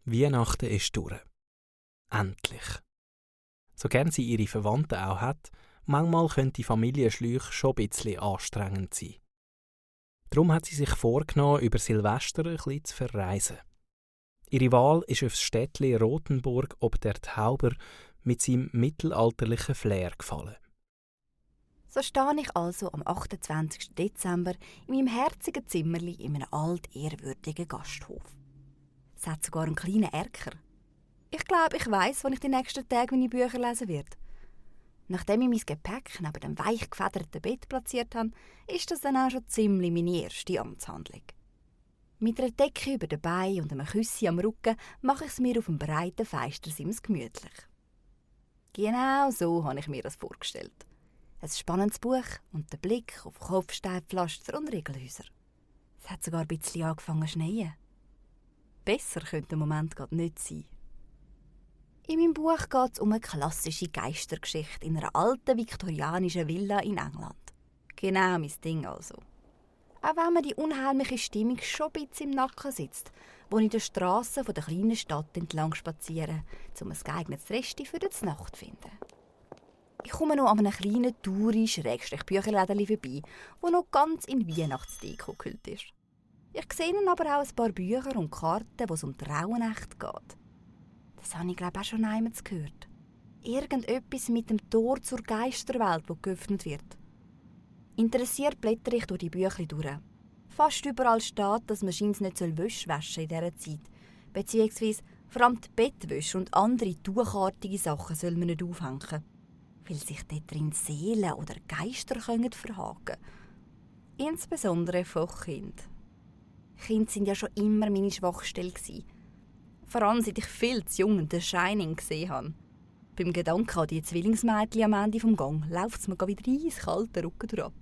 Weihnachten ist durch. Endlich. So gern sie ihre Verwandten auch hat, manchmal können die Familienschläuche schon ein bisschen anstrengend sein. Darum hat sie sich vorgenommen, über Silvester ein bisschen zu verreisen. Ihre Wahl ist aufs Städtli Rothenburg ob der Tauber mit seinem mittelalterlichen Flair gefallen. So stehe ich also am 28. Dezember in meinem herzigen Zimmerli in einem altehrwürdigen Gasthof. Es hat sogar einen kleinen Erker. Ich glaube, ich weiss, wann ich die nächsten Tage meine Bücher lesen werde. Nachdem ich mein Gepäck neben dem weich gefederten Bett platziert habe, ist das dann auch schon ziemlich meine erste Amtshandlung. Mit einer Decke über den Beinen und einem Küsschen am Rücken mache ich es mir auf dem breiten Feistersims gemütlich. Genau so habe ich mir das vorgestellt. Ein spannendes Buch und der Blick auf Kopfsteinpflaster und Riegelhäuser. Es hat sogar ein bisschen angefangen zu schneien. Besser könnte der Moment gerade nicht sein. In meinem Buch geht es um eine klassische Geistergeschichte in einer alten viktorianischen Villa in England. Genau mein Ding also. Auch wenn mir die unheimliche Stimmung schon ein bisschen im Nacken sitzt, wo ich in den Strassen der kleinen Stadt entlang spaziere, um ein geeignetes Resti für die Nacht zu finden. Ich komme noch an einem kleinen Touri-Bücherläden vorbei, wo noch ganz in Weihnachtsdeko gehüllt ist. Ich sehe aber auch ein paar Bücher und Karten, wo es um die Rauhnacht geht. Das habe ich, glaube ich, auch schon einmal gehört. Irgendetwas mit dem Tor zur Geisterwelt, das geöffnet wird. Interessiert blättere ich durch die Bücher durch. Fast überall steht, dass man scheinbar nicht Wäsche waschen in dieser Zeit. Beziehungsweise vor allem die Bettwäsche und andere tuchartige Sachen soll man nicht aufhängen. Weil sich dort drin Seelen oder Geister verhaken können. Insbesondere von Kindern. Kinder waren ja schon immer meine Schwachstelle. Vor allem, seit ich viel zu jung «The Shining» gesehen habe. Beim Gedanken an die Zwillingsmädchen am Ende des Gangs läuft es mir wieder ins kalte Rücken durch ab.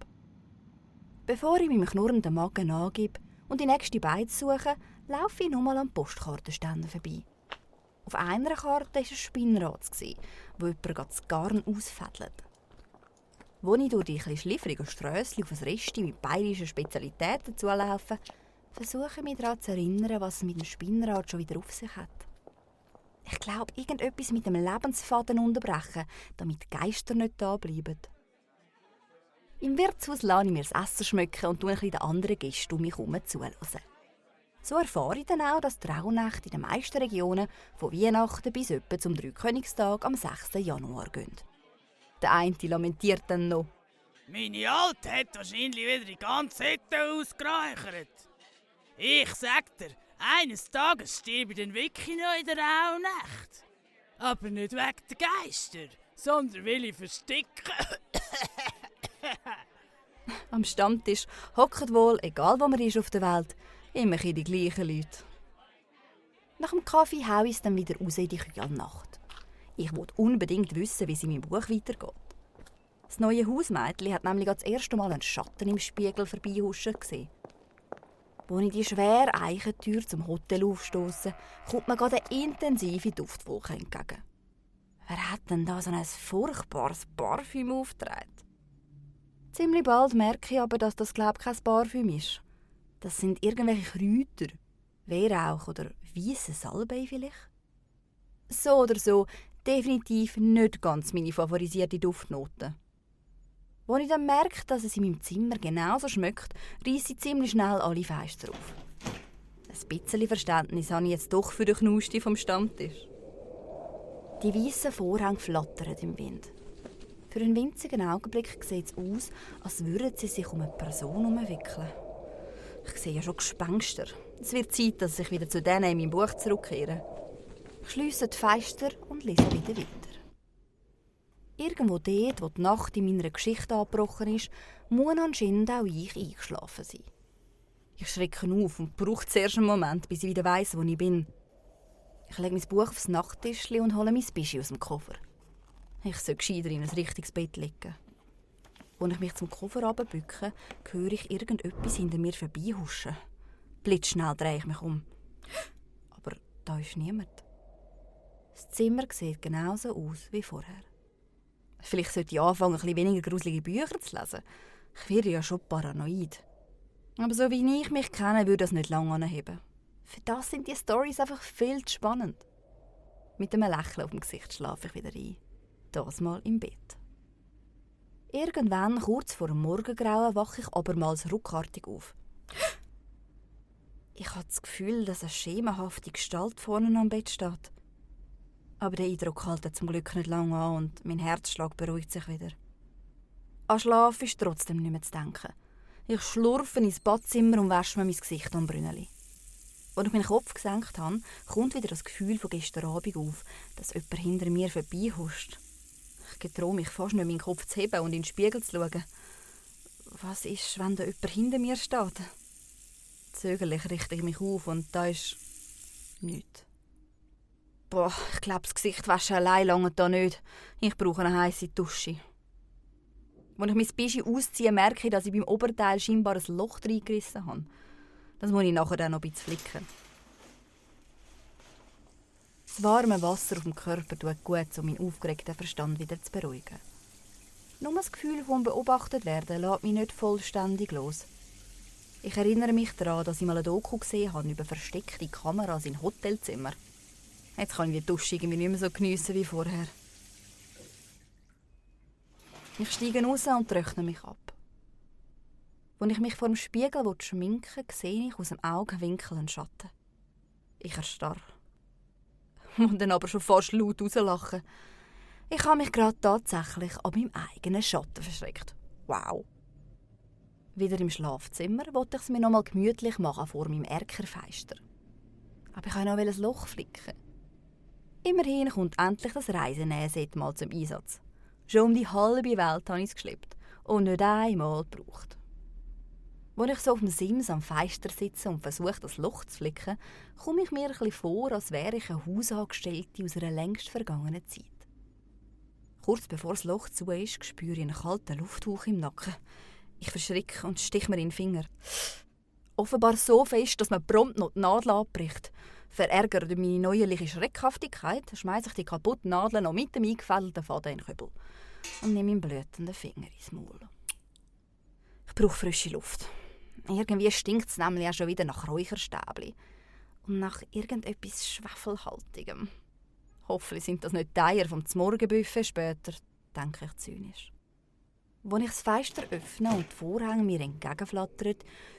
Bevor ich meinem knurrenden Magen angebe und die nächste Beiz suche, laufe ich nochmal an Postkartenständen vorbei. Auf einer Karte war ein Spinnrad, wo jemand das Garn ausfädelt. Als ich durch die etwas schliffrigen Strössli auf ein Resti mit bayerischen Spezialitäten zulaufe, versuche ich mich daran zu erinnern, was es mit dem Spinnrad schon wieder auf sich hat. Ich glaube, irgendetwas mit dem Lebensfaden unterbrechen, damit die Geister nicht da bleiben. Im Wirtshaus lasse ich mir das Essen schmecken und tue den anderen Gästen um mich herum zuhören. So erfahre ich dann auch, dass die Rauhnächte in den meisten Regionen von Weihnachten bis etwa zum Dreikönigstag am 6. Januar gehen. Der eine lamentiert dann noch: «Meine Alte hat wahrscheinlich wieder die ganze Hütte ausgeräuchert. Ich sag dir, eines Tages stirb ich dann wirklich noch in der Rauhnacht. Aber nicht wegen der Geister, sondern weil ich verstecke.» Am Stammtisch hocken wohl, egal wo man ist auf der Welt, immer die gleichen Leute. Nach dem Kaffee haue ich es dann wieder raus in die kühle Nacht. Ich will unbedingt wissen, wie es in meinem Buch weitergeht. Das neue Hausmädchen hat nämlich das erste Mal einen Schatten im Spiegel vorbeihuschen gesehen. Als ich die schwere Eichentür zum Hotel aufstosse, kommt mir gerade eine intensive Duftwolke entgegen. Wer hat denn da so ein furchtbares Parfüm aufgetragen? Ziemlich bald merke ich aber, dass das, glaube ich, kein Parfüm ist. Das sind irgendwelche Kräuter, Weihrauch oder weisse Salbei vielleicht. So oder so, definitiv nicht ganz meine favorisierte Duftnote. Als ich dann merke, dass es in meinem Zimmer genauso schmeckt, reisse ich ziemlich schnell alle Fenster auf. Ein bisschen Verständnis habe ich jetzt doch für den Knusti vom Stammtisch. Die weißen Vorhänge flattern im Wind. Für einen winzigen Augenblick sieht es aus, als würden sie sich um eine Person umwickeln. Ich sehe ja schon Gespenster. Es wird Zeit, dass ich wieder zu denen in meinem Buch zurückkehre. Ich schliesse die Fenster und lese wieder weiter. Irgendwo dort, wo die Nacht in meiner Geschichte angebrochen ist, muss anscheinend auch ich eingeschlafen sein. Ich schrecke auf und brauche zuerst einen Moment, bis ich wieder weiss, wo ich bin. Ich lege mein Buch aufs Nachttischchen und hole mein Bischi aus dem Koffer. Ich soll gescheiter in ein richtiges Bett liegen. Als ich mich zum Koffer runterbücke, höre ich irgendetwas hinter mir vorbeihuschen. Blitzschnell drehe ich mich um. Aber da ist niemand. Das Zimmer sieht genauso aus wie vorher. Vielleicht sollte ich anfangen, ein bisschen weniger gruselige Bücher zu lesen. Ich werde ja schon paranoid. Aber so wie ich mich kenne, würde das nicht lange anheben. Für das sind die Storys einfach viel zu spannend. Mit einem Lächeln auf dem Gesicht schlafe ich wieder ein. Das mal im Bett. Irgendwann, kurz vor dem Morgengrauen, wache ich abermals ruckartig auf. Ich habe das Gefühl, dass eine schemenhafte Gestalt vorne am Bett steht. Aber der Eindruck hält zum Glück nicht lange an und mein Herzschlag beruhigt sich wieder. An Schlaf ist trotzdem nicht mehr zu denken. Ich schlurfe ins Badzimmer und wasche mir mein Gesicht am Brünneli. Als ich meinen Kopf gesenkt habe, kommt wieder das Gefühl von gestern Abend auf, dass jemand hinter mir vorbeihuscht. Ich getraue mich fast nicht, meinen Kopf zu heben und in den Spiegel zu schauen. Was ist, wenn da jemand hinter mir steht? Zögerlich richte ich mich auf und da ist nichts. Boah, ich glaube, das Gesicht waschen allein lange da nicht. Ich brauche eine heisse Dusche. Als ich mein Bischi ausziehe, merke ich, dass ich beim Oberteil scheinbar ein Loch reingerissen habe. Das muss ich nachher dann noch ein bisschen flicken. Das warme Wasser auf dem Körper tut gut, um meinen aufgeregten Verstand wieder zu beruhigen. Nur das Gefühl von beobachtet werden lässt mich nicht vollständig los. Ich erinnere mich daran, dass ich mal eine Doku gesehen habe über versteckte Kameras in Hotelzimmern. Jetzt kann ich die Dusche irgendwie nicht mehr so geniessen wie vorher. Ich steige raus und trockne mich ab. Als ich mich vor dem Spiegel schminken will, sehe ich aus dem Augenwinkel einen Schatten. Ich erstarre. Und dann aber schon fast laut rauslachen. Ich habe mich gerade tatsächlich an meinem eigenen Schatten verschreckt. Wow! Wieder im Schlafzimmer wollte ich es mir noch mal gemütlich machen vor meinem Erkerfenster. Aber ich wollte noch ein Loch flicken. Immerhin kommt endlich das Reisenähset mal zum Einsatz. Schon um die halbe Welt habe ich es geschleppt und nicht einmal gebraucht. Als ich so auf dem Sims am Fenster sitze und versuche, das Loch zu flicken, komme ich mir ein bisschen vor, als wäre ich eine Hausangestellte aus einer längst vergangenen Zeit. Kurz bevor das Loch zu ist, spüre ich einen kalten Lufthauch im Nacken. Ich verschrecke und stich mir in den Finger. Offenbar so fest, dass man prompt noch die Nadel abbricht. Verärgert durch meine neuerliche Schreckhaftigkeit schmeiße ich die kaputten Nadeln noch mit dem eingefädelten Faden in den Kübel und nehme meinen blutenden Finger ins Maul. Ich brauche frische Luft. Irgendwie stinkt es nämlich auch schon wieder nach Räucherstäbli und nach irgendetwas Schwefelhaltigem. Hoffentlich sind das nicht die Eier vom Zmorgenbuffet später, denke ich zynisch. Als ich das Fenster öffne und die Vorhänge mir entgegenflattern,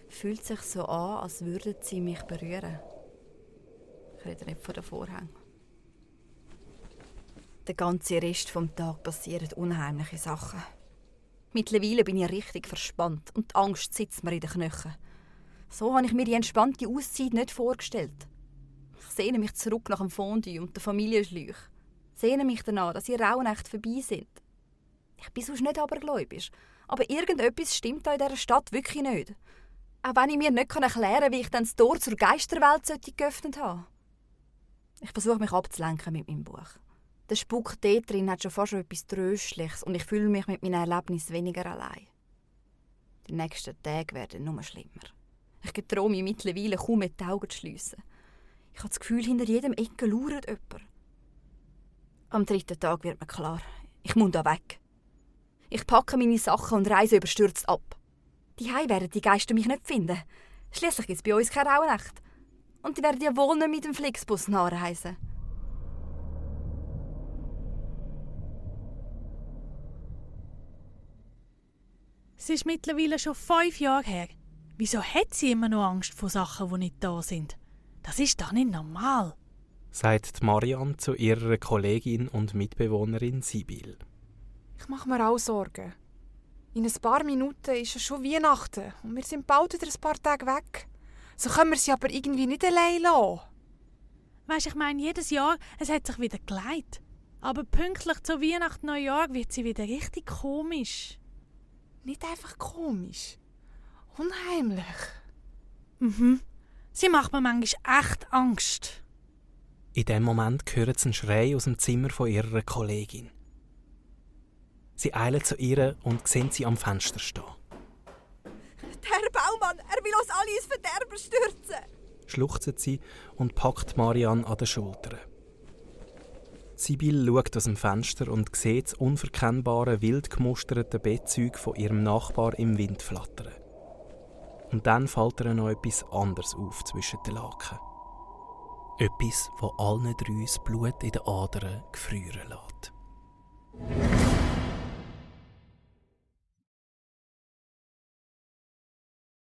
fühlt es sich so an, als würden sie mich berühren. Ich rede nicht von den Vorhängen. Den ganzen Rest des Tages passieren unheimliche Sachen. Mittlerweile bin ich richtig verspannt und die Angst sitzt mir in den Knöcheln. So habe ich mir die entspannte Auszeit nicht vorgestellt. Ich sehne mich zurück nach dem Fondue und der Familienschläuch. Sehne mich danach, dass die Rauhnächte vorbei sind. Ich bin sonst nicht abergläubisch, aber irgendetwas stimmt da in dieser Stadt wirklich nicht. Auch wenn ich mir nicht erklären kann, wie ich dann das Tor zur Geisterwelt geöffnet habe. Ich versuche mich abzulenken mit meinem Buch. Der Spuk dort drin hat schon fast etwas Tröstliches und ich fühle mich mit meinem Erlebnis weniger allein. Die nächsten Tage werden nur schlimmer. Ich getraue mich mittlerweile kaum mehr die Augen zu schliessen. Ich habe das Gefühl, hinter jedem Ecke lauert jemand. Am 3. Tag wird mir klar, ich muss da weg. Ich packe meine Sachen und reise überstürzt ab. Daheim werden die Geister mich nicht finden. Schliesslich gibt es bei uns keine Rauhnächte. Und die werden ja wohl nicht mit dem Flixbus nachreisen. Es ist mittlerweile schon 5 Jahre her. Wieso hat sie immer noch Angst vor Sachen, die nicht da sind? Das ist doch nicht normal, sagt Marianne zu ihrer Kollegin und Mitbewohnerin Sibyl. Ich mache mir auch Sorgen. In ein paar Minuten ist es schon Weihnachten und wir sind bald wieder ein paar Tage weg. So können wir sie aber irgendwie nicht allein lassen. Weisst, ich meine, jedes Jahr, es hat sich wieder geleitet. Aber pünktlich zu Weihnachten, Neujahr wird sie wieder richtig komisch. Nicht einfach komisch. Unheimlich. Mhm. Sie macht mir manchmal echt Angst. In dem Moment hören sie einen Schrei aus dem Zimmer von ihrer Kollegin. Sie eilen zu ihr und sehen sie am Fenster stehen. Der Herr Baumann, er will uns alle ins Verderben stürzen! Schluchzt sie und packt Marianne an den Schultern. Sibyl schaut aus dem Fenster und sieht das unverkennbare, wild gemusterte Bettzeug von ihrem Nachbar im Wind flattern. Und dann fällt ihr noch etwas anderes auf zwischen den Laken. Etwas, das allen drei das Blut in den Adern gefrieren lässt.